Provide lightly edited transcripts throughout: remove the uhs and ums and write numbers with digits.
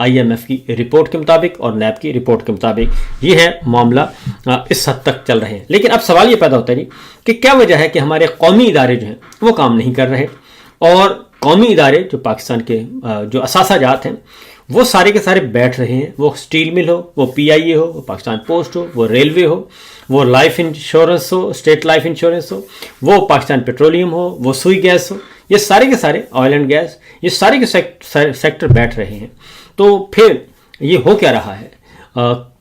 IMF کی report کے مطابق اور نیب کی رپورٹ کے مطابق یہ ہے معاملہ اس حد تک چل رہے ہیں. لیکن اب سوال یہ پیدا ہوتا ہے جی کہ کیا وجہ ہے کہ ہمارے قومی ادارے جو ہیں وہ کام نہیں کر رہے، اور قومی ادارے جو پاکستان کے جو اثاثہ جات ہیں وہ سارے کے سارے بیٹھ رہے ہیں. وہ اسٹیل مل ہو، وہ PIA ہو، وہ پاکستان پوسٹ ہو، وہ ریلوے ہو، وہ لائف انشورنس ہو، اسٹیٹ لائف انشورنس ہو، وہ پاکستان پیٹرولیم ہو، وہ سوئی گیس ہو، یہ سارے کے سارے آئل اینڈ گیس، یہ سارے کے سیکٹر بیٹھ رہے ہیں. تو پھر یہ ہو کیا رہا ہے؟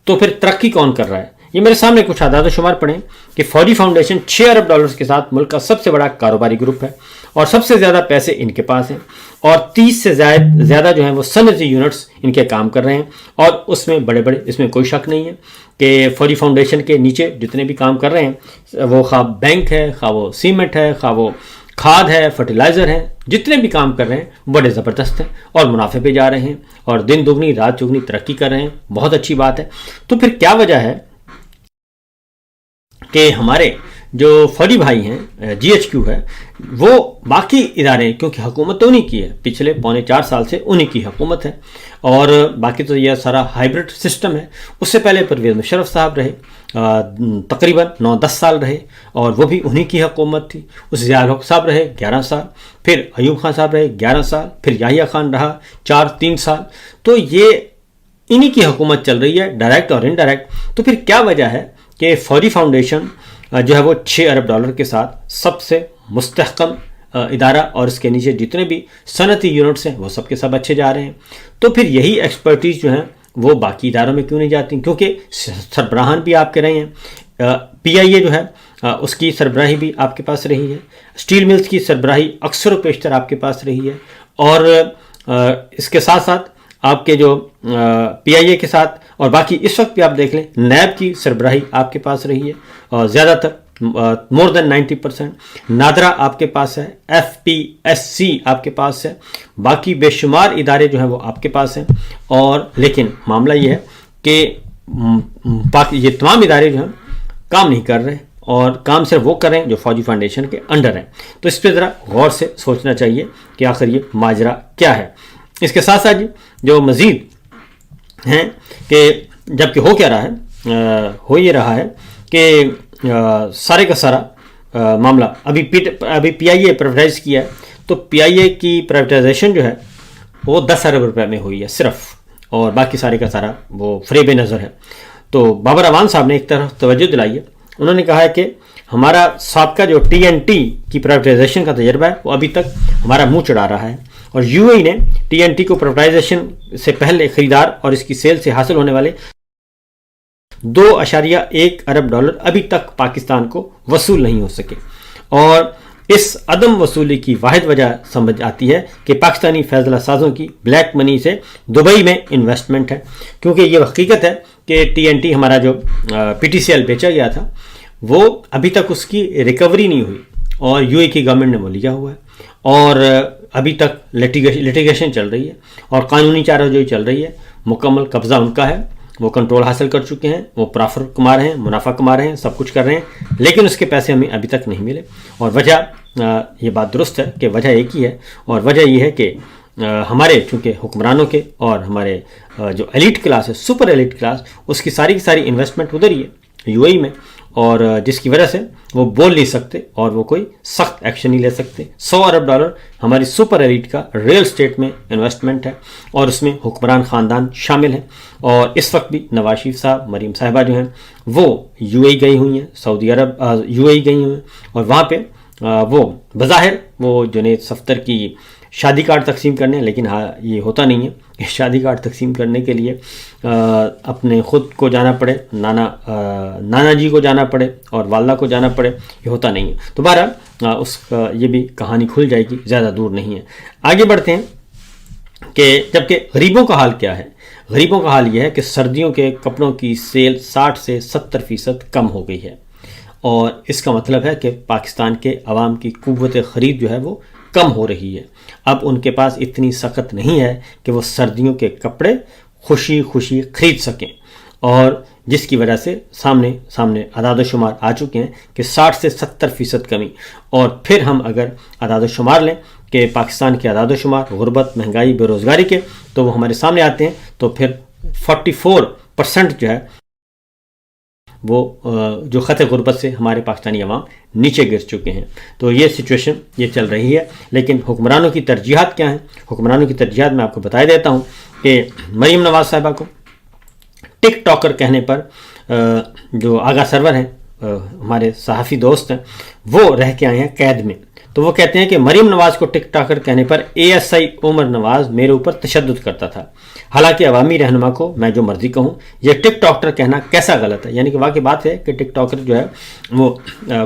تو پھر ترقی کون کر رہا ہے؟ یہ میرے سامنے کچھ اعداد و شمار پڑھیں کہ فوجی فاؤنڈیشن 6 ارب ڈالرز کے ساتھ ملک کا سب سے بڑا کاروباری گروپ ہے، اور سب سے زیادہ پیسے ان کے پاس ہیں، اور 30 سے زیادہ جو ہیں وہ صنعتی یونٹس ان کے کام کر رہے ہیں. اور اس میں اس میں کوئی شک نہیں ہے کہ فوجی فاؤنڈیشن کے نیچے جتنے بھی کام کر رہے ہیں، وہ خواہ بینک ہے، خواہ وہ سیمنٹ ہے، خواہ وہ کھاد ہے، فرٹیلائزر ہے، جتنے بھی کام کر رہے ہیں بڑے زبردست ہیں اور منافع پہ جا رہے ہیں اور دن دگنی رات چگنی ترقی کر رہے ہیں. بہت اچھی بات ہے. تو پھر کیا وجہ ہے کہ ہمارے جو فوجی بھائی ہیں، GHQ ہے، وہ باقی ادارے، کیونکہ حکومت تو انہی کی ہے، پچھلے 3.25 سال سے انہی کی حکومت ہے، اور باقی تو یہ سارا ہائیبرڈ سسٹم ہے. اس سے پہلے پرویز مشرف صاحب رہے، تقریباً 9-10 سال رہے، اور وہ بھی انہی کی حکومت تھی. اس ضیاء الحق صاحب رہے 11 سال، پھر ایوب خان صاحب رہے 11 سال، پھر یحییٰ خان رہا 3 سال. تو یہ انہی کی حکومت چل رہی ہے، ڈائریکٹ اور انڈائریکٹ. تو پھر کیا وجہ ہے کہ فوجی فاؤنڈیشن جو ہے وہ 6 ارب ڈالر کے ساتھ سب سے مستحکم ادارہ، اور اس کے نیچے جتنے بھی صنعتی یونٹس ہیں وہ سب کے سب اچھے جا رہے ہیں؟ تو پھر یہی ایکسپرٹیز جو ہیں وہ باقی اداروں میں کیوں نہیں جاتی؟ کیونکہ سربراہان بھی آپ کے رہے ہیں. PIA جو ہے اس کی سربراہی بھی آپ کے پاس رہی ہے، اسٹیل ملز کی سربراہی اکثر و بیشتر آپ کے پاس رہی ہے، اور اس کے ساتھ ساتھ آپ کے جو PIA کے ساتھ اور باقی اس وقت بھی آپ دیکھ لیں نیب کی سربراہی آپ کے پاس رہی ہے، اور زیادہ تر مور دین 90%. نادرا آپ کے پاس ہے، FPSC آپ کے پاس ہے، باقی بے شمار ادارے جو ہیں وہ آپ کے پاس ہیں. اور لیکن معاملہ یہ ہے کہ یہ تمام ادارے جو ہیں کام نہیں کر رہے، اور کام صرف وہ کر رہے ہیں جو فوجی فاؤنڈیشن کے انڈر ہیں. تو اس پہ ذرا غور سے سوچنا چاہیے کہ آخر یہ ماجرا کیا ہے. اس کے ساتھ ساتھ جو مزید ہیں کہ جبکہ ہو کیا رہا ہے، ہو یہ رہا ہے کہ سارے کا سارا معاملہ ابھی PIA پرائیویٹائز کیا ہے. تو PIA کی پرائیویٹائزیشن جو ہے وہ 10 ارب روپے میں ہوئی ہے صرف، اور باقی سارے کا سارا وہ فریب نظر ہے. تو بابر اعوان صاحب نے ایک طرف توجہ دلائی ہے، انہوں نے کہا ہے کہ ہمارا سابقہ جو TNT کی پرائیویٹائزیشن کا تجربہ ہے وہ ابھی تک ہمارا منہ چڑھا رہا ہے، اور UAE نے TNT کو پرائیویٹائزیشن سے پہلے خریدار اور اس کی سیل سے حاصل ہونے والے 2.1 ارب ڈالر ابھی تک پاکستان کو وصول نہیں ہو سکے. اور اس عدم وصولی کی واحد وجہ سمجھ آتی ہے کہ پاکستانی فیضلہ سازوں کی بلیک منی سے دبئی میں انویسٹمنٹ ہے. کیونکہ یہ حقیقت ہے کہ TNT ہمارا جو PTCL بیچا گیا تھا وہ ابھی تک اس کی ریکوری نہیں ہوئی، اور UAE کی گورنمنٹ نے وہ لیا ہوا ہے، اور ابھی تک لیٹیگیشن چل رہی ہے اور قانونی چارہ جوئی چل رہی ہے. مکمل قبضہ ان کا ہے، وہ کنٹرول حاصل کر چکے ہیں، وہ پرافٹ کما رہے ہیں، منافع کما رہے ہیں، سب کچھ کر رہے ہیں، لیکن اس کے پیسے ہمیں ابھی تک نہیں ملے. اور وجہ یہ بات درست ہے کہ وجہ ایک ہی ہے، اور وجہ یہ ہے کہ ہمارے چونکہ حکمرانوں کے اور ہمارے جو ایلیٹ کلاس ہے، سپر ایلیٹ کلاس، اس کی ساری انویسٹمنٹ ادھر ہی ہے UAE میں، اور جس کی وجہ سے وہ بول نہیں سکتے اور وہ کوئی سخت ایکشن نہیں لے سکتے. 100 ارب ڈالر ہماری سپر ایلیٹ کا ریل اسٹیٹ میں انویسٹمنٹ ہے، اور اس میں حکمران خاندان شامل ہیں. اور اس وقت بھی نواز شریف صاحب، مریم صاحبہ جو ہیں وہ UAE گئی ہوئی ہیں، سعودی عرب UAE گئی ہوئی ہیں، اور وہاں پہ وہ بظاہر وہ جنید صفدر کی شادی کارڈ تقسیم کرنے ہیں، لیکن ہاں یہ ہوتا نہیں ہے کہ شادی کارڈ تقسیم کرنے کے لیے اپنے خود کو جانا پڑے، نانا جی کو جانا پڑے اور والدہ کو جانا پڑے، یہ ہوتا نہیں ہے. تو بہرحال اس کا یہ بھی کہانی کھل جائے گی، زیادہ دور نہیں ہے. آگے بڑھتے ہیں کہ جبکہ غریبوں کا حال کیا ہے. غریبوں کا حال یہ ہے کہ سردیوں کے کپڑوں کی سیل 60 سے 70% کم ہو گئی ہے، اور اس کا مطلب ہے کہ پاکستان کے عوام کی قوت خرید جو ہے وہ کم ہو رہی ہے. اب ان کے پاس اتنی سخت نہیں ہے کہ وہ سردیوں کے کپڑے خوشی خوشی خرید سکیں، اور جس کی وجہ سے سامنے اعداد و شمار آ چکے ہیں کہ 60 سے 70% کمی. اور پھر ہم اگر اعداد و شمار لیں کہ پاکستان کے اعداد و شمار غربت، مہنگائی، بے روزگاری کے، تو وہ ہمارے سامنے آتے ہیں، تو پھر 44% جو ہے وہ جو خط غربت سے ہمارے پاکستانی عوام نیچے گر چکے ہیں۔ تو یہ سچویشن یہ چل رہی ہے، لیکن حکمرانوں کی ترجیحات کیا ہیں؟ حکمرانوں کی ترجیحات میں آپ کو بتا دیتا ہوں کہ مریم نواز صاحبہ کو ٹک ٹاکر کہنے پر جو آغا سرور ہیں، ہمارے صحافی دوست ہیں، وہ رہ کے آئے ہیں قید میں۔ تو وہ کہتے ہیں کہ مریم نواز کو ٹک ٹاکر کہنے پر ASI عمر نواز میرے اوپر تشدد کرتا تھا، حالانکہ عوامی رہنما کو میں جو مرضی کہوں، یہ ٹک ٹاکر کہنا کیسا غلط ہے؟ یعنی کہ واقعی بات ہے کہ ٹک ٹاکر جو ہے وہ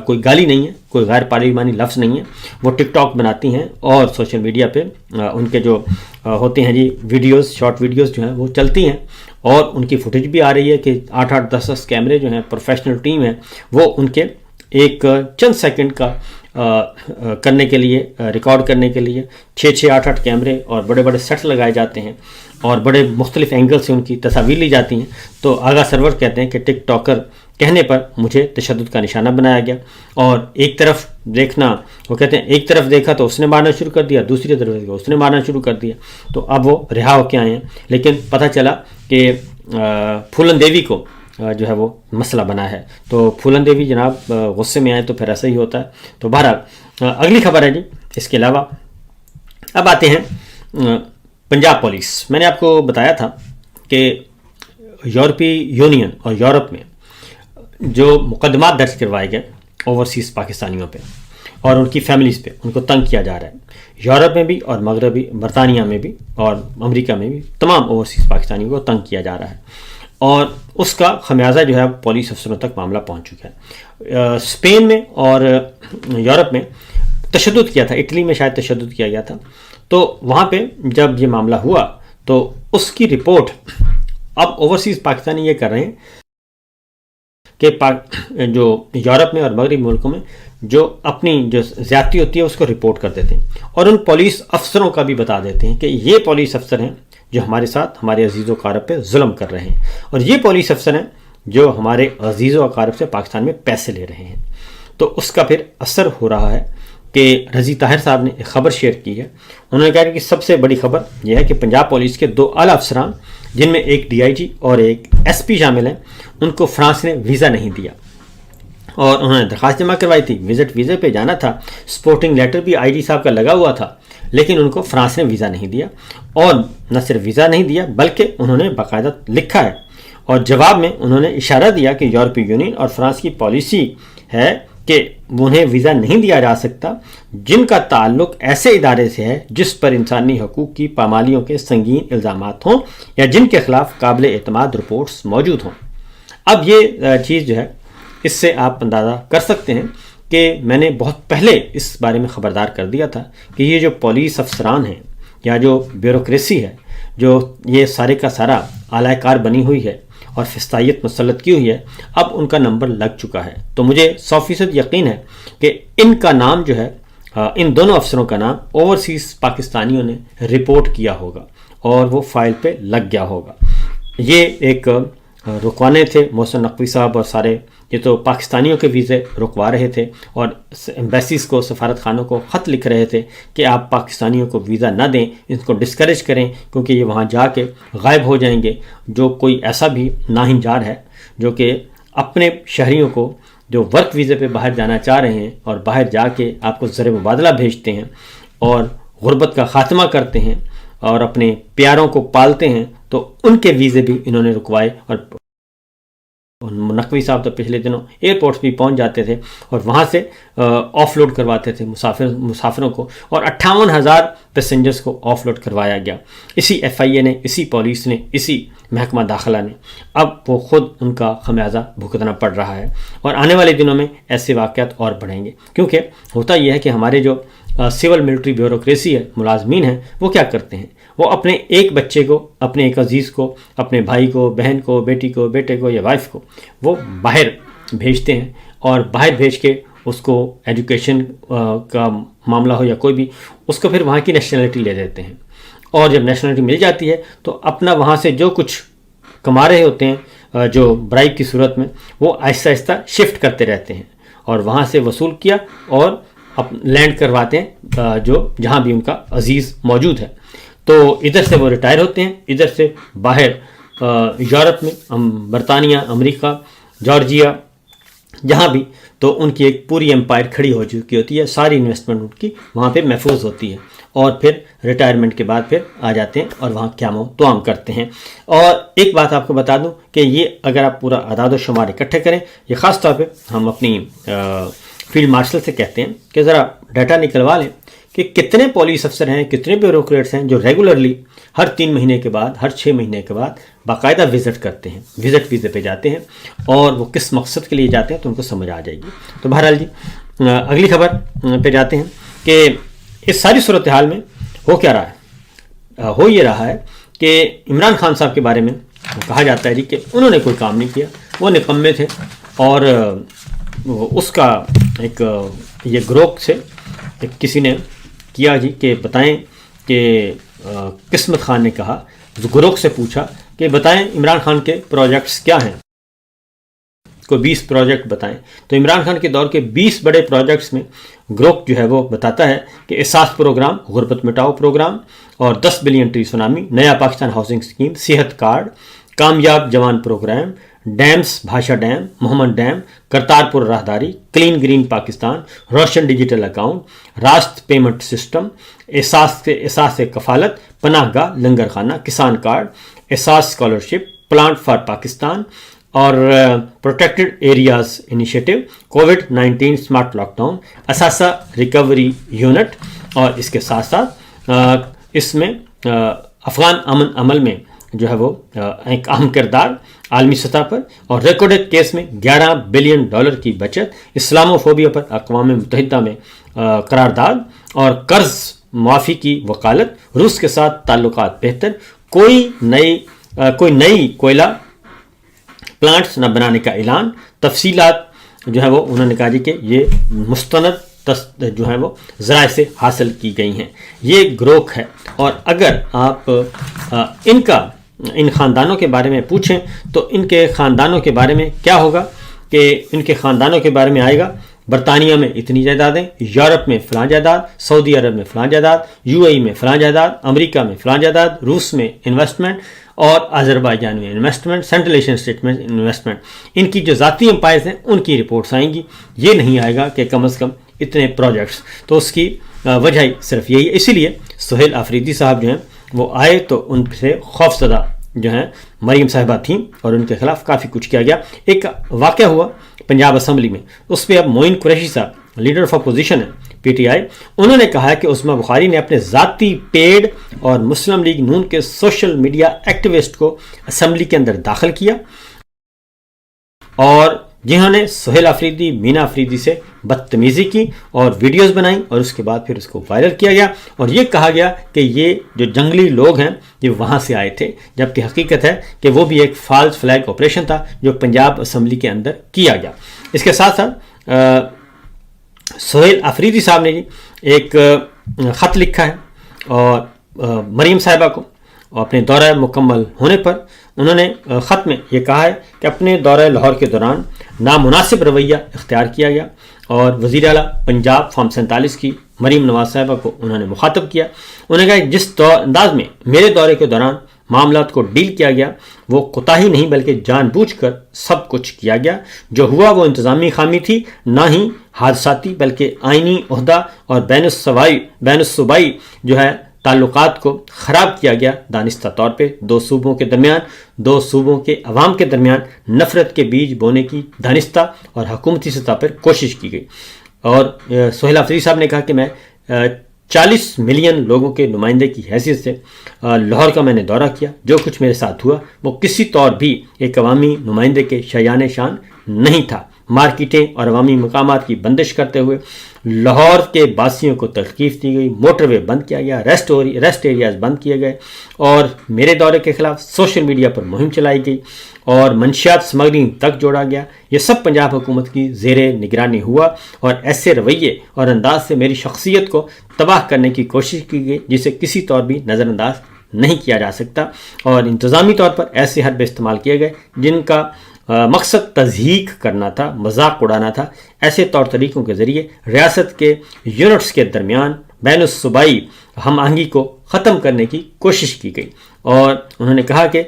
کوئی گالی نہیں ہے، کوئی غیر پارلیمانی لفظ نہیں ہے، وہ ٹک ٹاک بناتی ہیں اور سوشل میڈیا پہ ان کے جو ہوتے ہیں جی ویڈیوز، شارٹ ویڈیوز جو ہیں وہ چلتی ہیں، اور ان کی فوٹیج بھی آ رہی ہے کہ 8-8 10-10 کیمرے جو ہیں پروفیشنل ٹیم ہے، وہ ان کے ایک چند سیکنڈ کا کرنے کے لیے، ریکارڈ کرنے کے لیے 6-8 کیمرے اور بڑے بڑے سیٹس لگائے جاتے ہیں، اور بڑے مختلف اینگل سے ان کی تصاویر لی جاتی ہیں۔ تو آغا سرور کہتے ہیں کہ ٹک ٹاکر کہنے پر مجھے تشدد کا نشانہ بنایا گیا، اور ایک طرف دیکھنا، وہ کہتے ہیں ایک طرف دیکھا تو اس نے مارنا شروع کر دیا، دوسری طرف دیکھا اس نے مارنا شروع کر دیا۔ تو اب وہ رہا ہو کے آئے ہیں، لیکن پتہ چلا کہ پھولن دیوی کو جو ہے وہ مسئلہ بنا ہے۔ تو پھولن دیوی جناب غصے میں آئے تو پھر ایسا ہی ہوتا ہے۔ تو بہرحال اگلی خبر ہے جی، اس کے علاوہ اب آتے ہیں پنجاب پولیس۔ میں نے آپ کو بتایا تھا کہ یورپی یونین اور یورپ میں جو مقدمات درج کروائے گئے اوورسیز پاکستانیوں پہ اور ان کی فیملیز پہ، ان کو تنگ کیا جا رہا ہے، یورپ میں بھی اور مغربی برطانیہ میں بھی اور امریکہ میں بھی تمام اوورسیز پاکستانیوں کو تنگ کیا جا رہا ہے، اور اس کا خمیازہ جو ہے پولیس افسروں تک معاملہ پہنچ چکا ہے۔ اسپین میں اور یورپ میں تشدد کیا تھا، اٹلی میں شاید تشدد کیا گیا تھا، تو وہاں پہ جب یہ معاملہ ہوا تو اس کی رپورٹ اب اوورسیز پاکستانی یہ کر رہے ہیں کہ جو یورپ میں اور مغربی ملکوں میں جو اپنی جو زیادتی ہوتی ہے اس کو رپورٹ کر دیتے ہیں، اور ان پولیس افسروں کا بھی بتا دیتے ہیں کہ یہ پولیس افسر ہیں جو ہمارے ساتھ ہمارے عزیز و اقارب پہ ظلم کر رہے ہیں، اور یہ پولیس افسر ہیں جو ہمارے عزیز و اقارب سے پاکستان میں پیسے لے رہے ہیں۔ تو اس کا پھر اثر ہو رہا ہے کہ رضی طاہر صاحب نے ایک خبر شیئر کی ہے۔ انہوں نے کہا کہ سب سے بڑی خبر یہ ہے کہ پنجاب پولیس کے 2 اعلیٰ افسران، جن میں ایک DIG اور ایک SP شامل ہیں، ان کو فرانس نے ویزا نہیں دیا، اور انہوں نے درخواست جمع کروائی تھی، ویزے پہ جانا تھا، سپورٹنگ لیٹر بھی IG صاحب کا لگا ہوا تھا، لیکن ان کو فرانس نے ویزا نہیں دیا، اور نہ صرف ویزا نہیں دیا بلکہ انہوں نے باقاعدہ لکھا ہے، اور جواب میں انہوں نے اشارہ دیا کہ یورپی یونین اور فرانس کی پالیسی ہے کہ انہیں ویزا نہیں دیا جا سکتا جن کا تعلق ایسے ادارے سے ہے جس پر انسانی حقوق کی پامالیوں کے سنگین الزامات ہوں یا جن کے خلاف قابل اعتماد رپورٹس موجود ہوں۔ اب یہ چیز جو ہے اس سے آپ اندازہ کر سکتے ہیں کہ میں نے بہت پہلے اس بارے میں خبردار کر دیا تھا کہ یہ جو پولیس افسران ہیں یا جو بیوروکریسی ہے، جو یہ سارے کا سارا اعلی کار بنی ہوئی ہے اور فسطائیت مسلط کی ہوئی ہے، اب ان کا نمبر لگ چکا ہے۔ تو مجھے 100% یقین ہے کہ ان کا نام جو ہے، ان دونوں افسروں کا نام اوورسیز پاکستانیوں نے رپورٹ کیا ہوگا اور وہ فائل پہ لگ گیا ہوگا۔ یہ ایک رکوانے تھے محسن نقوی صاحب، اور سارے یہ تو پاکستانیوں کے ویزے رکوا رہے تھے اور ایمبیسیز کو، سفارت خانوں کو خط لکھ رہے تھے کہ آپ پاکستانیوں کو ویزا نہ دیں، ان کو ڈسکریج کریں کیونکہ یہ وہاں جا کے غائب ہو جائیں گے۔ جو کوئی ایسا بھی ناہنجار ہے جو کہ اپنے شہریوں کو جو ورک ویزے پہ باہر جانا چاہ رہے ہیں اور باہر جا کے آپ کو زر مبادلہ بھیجتے ہیں اور غربت کا خاتمہ کرتے ہیں اور اپنے پیاروں کو پالتے ہیں، تو ان کے ویزے بھی انہوں نے رکوائے، اور نقوی صاحب تو پچھلے دنوں ایئرپورٹس بھی پہنچ جاتے تھے اور وہاں سے آف لوڈ کرواتے تھے مسافروں کو، اور 58,000 پیسنجرز کو آف لوڈ کروایا گیا، اسی FIA نے، اسی پولیس نے، اسی محکمہ داخلہ نے۔ اب وہ خود ان کا خمیازہ بھگتنا پڑ رہا ہے، اور آنے والے دنوں میں ایسے واقعات اور بڑھیں گے، کیونکہ ہوتا یہ ہے کہ ہمارے جو سول ملٹری بیوروکریسی ہے، ملازمین ہیں، وہ کیا کرتے ہیں، وہ اپنے ایک بچے کو، اپنے ایک عزیز کو، اپنے بھائی کو، بہن کو، بیٹی کو، بیٹے کو یا وائف کو وہ باہر بھیجتے ہیں، اور باہر بھیج کے اس کو ایجوکیشن کا معاملہ ہو یا کوئی بھی، اس کو پھر وہاں کی نیشنلٹی لے دیتے ہیں، اور جب نیشنلٹی مل جاتی ہے تو اپنا وہاں سے جو کچھ کما رہے ہوتے ہیں جو برائب کی صورت میں، وہ آہستہ آہستہ شفٹ کرتے رہتے ہیں، اور وہاں سے وصول کیا اور لینڈ کرواتے ہیں جہاں بھی ان کا عزیز موجود ہے. تو ادھر سے وہ ریٹائر ہوتے ہیں، ادھر سے باہر یورپ میں، برطانیہ، امریکہ، جارجیا، جہاں بھی، تو ان کی ایک پوری امپائر کھڑی ہو چکی ہوتی ہے، ساری انویسٹمنٹ ان کی وہاں پہ محفوظ ہوتی ہے، اور پھر ریٹائرمنٹ کے بعد پھر آ جاتے ہیں اور وہاں قیام و طعام کرتے ہیں. اور ایک بات آپ کو بتا دوں کہ یہ اگر آپ پورا اعداد و شمار اکٹھے کریں، یہ خاص طور پہ ہم اپنی فیلڈ مارشل سے کہتے ہیں کہ ذرا ڈیٹا نکلوا لیں کہ کتنے پولیس افسر ہیں، کتنے بیوروکریٹس ہیں جو ریگولرلی ہر 3 مہینے کے بعد، ہر 6 مہینے کے بعد باقاعدہ وزٹ کرتے ہیں، وزٹ ویزے پہ جاتے ہیں، اور وہ کس مقصد کے لیے جاتے ہیں تو ان کو سمجھ آ جائے گی. تو بہرحال جی اگلی خبر پہ جاتے ہیں کہ اس ساری صورتحال میں ہو کیا رہا ہے. ہو یہ رہا ہے کہ عمران خان صاحب کے بارے میں کہا جاتا ہے جی کہ انہوں نے کوئی کام نہیں کیا، وہ نکمے تھے، اور اس کا ایک یہ گروہ سے کسی نے کیا جی کہ بتائیں کہ قسمت خان نے کہا، گروہ سے پوچھا کہ بتائیں عمران خان کے پروجیکٹس کیا ہیں، کوئی 20 پروجیکٹ بتائیں. تو عمران خان کے دور کے 20 بڑے پروجیکٹس میں گروہ جو ہے وہ بتاتا ہے کہ احساس پروگرام، غربت مٹاؤ پروگرام، اور 10 بلین ٹری سونامی، نیا پاکستان ہاؤسنگ اسکیم، صحت کارڈ، کامیاب جوان پروگرام، ڈیمز، بھاشا ڈیم، محمد ڈیم، کرتارپور راہداری، کلین گرین پاکستان، روشن ڈیجیٹل اکاؤنٹ، راست پیمنٹ سسٹم، احساس کفالت، پناہ گاہ، لنگر خانہ، کسان کارڈ، احساس اسکالرشپ، پلانٹ فار پاکستان، اور protected areas initiative, Covid smart lockdown, اثاثہ ریکوری یونٹ، اور اس کے ساتھ ساتھ اس میں افغان امن عمل میں جو ہے وہ ایک اہم کردار عالمی سطح پر، اور ریکارڈڈ کیس میں $11 بلین کی بچت، اسلامو فوبیا پر اقوام متحدہ میں قرارداد، اور قرض معافی کی وکالت، روس کے ساتھ تعلقات بہتر، کوئی نئی کوئلہ پلانٹس نہ بنانے کا اعلان. تفصیلات جو ہے وہ انہوں نے کہا جی کہ یہ مستند جو ہے وہ ذرائع سے حاصل کی گئی ہیں. یہ گروہ ہے، اور اگر آپ ان خاندانوں کے بارے میں پوچھیں تو ان کے خاندانوں کے بارے میں کیا ہوگا کہ ان کے خاندانوں کے بارے میں آئے گا برطانیہ میں اتنی جائیدادیں، یورپ میں فلاں جائیداد، سعودی عرب میں فلاں جائیداد، UAE میں فلاں جائیداد، امریکہ میں فلاں جائیداد، روس میں انویسٹمنٹ، اور آذربائیجان میں انویسٹمنٹ، سینٹرل ایشین اسٹیٹ میں انویسٹمنٹ. ان کی جو ذاتی امپائرز ہیں ان کی رپورٹس آئیں گی. یہ نہیں آئے گا کہ کم از کم اتنے پروجیکٹس. تو اس کی وجہ ہی صرف یہی ہے. اسی لیے سہیل آفریدی صاحب جو ہیں وہ آئے تو ان سے خوف زدہ جو ہیں مریم صاحبہ تھیں، اور ان کے خلاف کافی کچھ کیا گیا. ایک واقعہ ہوا پنجاب اسمبلی میں، اس پہ اب معین قریشی صاحب لیڈر آف اپوزیشن ہے PTI، انہوں نے کہا کہ عظمیٰ بخاری نے اپنے ذاتی پیڈ اور مسلم لیگ نون کے سوشل میڈیا ایکٹیوسٹ کو اسمبلی کے اندر داخل کیا، اور جنہوں نے سہیل آفریدی، مینا آفریدی سے بدتمیزی کی اور ویڈیوز بنائیں، اور اس کے بعد پھر اس کو وائرل کیا گیا، اور یہ کہا گیا کہ یہ جو جنگلی لوگ ہیں یہ وہاں سے آئے تھے، جبکہ حقیقت ہے کہ وہ بھی ایک فالس فلیگ آپریشن تھا جو پنجاب اسمبلی کے اندر کیا گیا. اس کے ساتھ ساتھ سہیل آفریدی صاحب نے ایک خط لکھا ہے، اور مریم صاحبہ کو اپنے دورہ مکمل ہونے پر انہوں نے خط میں یہ کہا ہے کہ اپنے دورہ لاہور کے دوران نامناسب رویہ اختیار کیا گیا، اور وزیر اعلیٰ پنجاب فارم 47 کی مریم نواز صاحبہ کو انہوں نے مخاطب کیا. انہوں نے کہا کہ جس انداز میں میرے دورے کے دوران معاملات کو ڈیل کیا گیا وہ کوتاہی نہیں بلکہ جان بوجھ کر سب کچھ کیا گیا. جو ہوا وہ انتظامی خامی تھی، نہ ہی حادثاتی، بلکہ آئینی عہدہ اور بین الصوبائی جو ہے تعلقات کو خراب کیا گیا. دانستہ طور پہ دو صوبوں کے عوام کے درمیان نفرت کے بیج بونے کی دانستہ اور حکومتی سطح پر کوشش کی گئی. اور سہیل آفریدی صاحب نے کہا کہ میں 40 ملین لوگوں کے نمائندے کی حیثیت سے لاہور کا میں نے دورہ کیا. جو کچھ میرے ساتھ ہوا وہ کسی طور بھی ایک عوامی نمائندے کے شایان شان نہیں تھا. مارکیٹیں اور عوامی مقامات کی بندش کرتے ہوئے لاہور کے باسیوں کو تلخیص دی گئی، موٹر وے بند کیا گیا، ریسٹ ایریاز بند کیے گئے، اور میرے دورے کے خلاف سوشل میڈیا پر مہم چلائی گئی، اور منشیات سمگلنگ تک جوڑا گیا. یہ سب پنجاب حکومت کی زیر نگرانی ہوا، اور ایسے رویے اور انداز سے میری شخصیت کو تباہ کرنے کی کوشش کی گئی جسے کسی طور بھی نظر انداز نہیں کیا جا سکتا. اور انتظامی طور پر ایسے حربے استعمال کیے گئے جن کا مقصد تضحیک کرنا تھا، مذاق اڑانا تھا۔ ایسے طور طریقوں کے ذریعے ریاست کے یونٹس کے درمیان بین الصوبائی ہم آہنگی کو ختم کرنے کی کوشش کی گئی، اور انہوں نے کہا کہ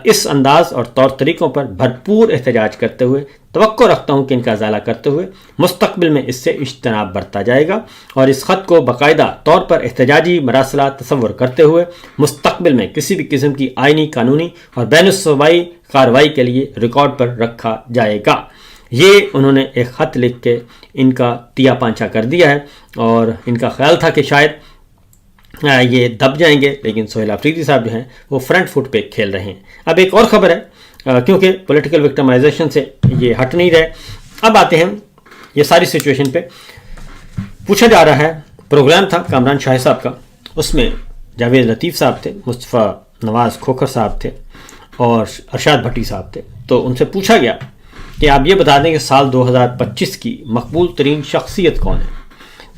اس انداز اور طور طریقوں پر بھرپور احتجاج کرتے ہوئے توقع رکھتا ہوں کہ ان کا ازالہ کرتے ہوئے مستقبل میں اس سے اجتناب برتا جائے گا، اور اس خط کو باقاعدہ طور پر احتجاجی مراسلات تصور کرتے ہوئے مستقبل میں کسی بھی قسم کی آئینی، قانونی اور بین الصوبائی کارروائی کے لیے ریکارڈ پر رکھا جائے گا۔ یہ انہوں نے ایک خط لکھ کے ان کا تیا پانچا کر دیا ہے، اور ان کا خیال تھا کہ شاید یہ دب جائیں گے، لیکن سہیل آفریدی صاحب جو ہیں وہ فرنٹ فٹ پہ کھیل رہے ہیں۔ اب ایک اور خبر ہے، کیونکہ پولیٹیکل وکٹمائزیشن سے یہ ہٹ نہیں رہے، اب آتے ہیں یہ ساری سچویشن پہ۔ پوچھا جا رہا ہے، پروگرام تھا کامران شاہ صاحب کا، اس میں جاوید لطیف صاحب تھے، مصطفیٰ نواز کھوکھر صاحب تھے، اور ارشاد بھٹی صاحب تھے۔ تو ان سے پوچھا گیا کہ آپ یہ بتا دیں کہ سال 2025 کی مقبول ترین شخصیت کون ہے؟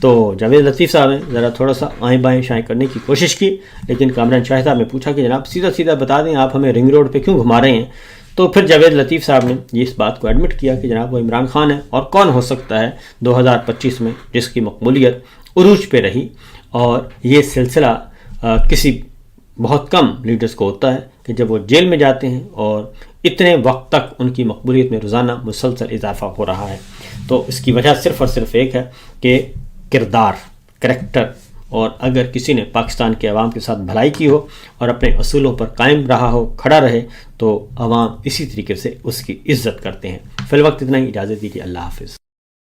تو جاوید لطیف صاحب نے ذرا تھوڑا سا آئیں بائیں شائیں کرنے کی کوشش کی، لیکن کامران شاہ صاحب نے پوچھا کہ جناب سیدھا سیدھا بتا دیں، آپ ہمیں رنگ روڈ پہ کیوں گھما رہے ہیں؟ تو پھر جاوید لطیف صاحب نے یہ اس بات کو ایڈمٹ کیا کہ جناب وہ عمران خان ہے، اور کون ہو سکتا ہے 2025 میں جس کی مقبولیت عروج پہ رہی۔ اور یہ سلسلہ کسی بہت کم لیڈرز کو ہوتا ہے کہ جب وہ جیل میں جاتے ہیں اور اتنے وقت تک ان کی مقبولیت میں روزانہ مسلسل اضافہ ہو رہا ہے۔ تو اس کی وجہ صرف اور صرف ایک ہے کہ کردار، کریکٹر، اور اگر کسی نے پاکستان کے عوام کے ساتھ بھلائی کی ہو اور اپنے اصولوں پر قائم رہا ہو، کھڑا رہے، تو عوام اسی طریقے سے اس کی عزت کرتے ہیں۔ فی الوقت اتنا ہی، اجازت دیجیے، اللہ حافظ۔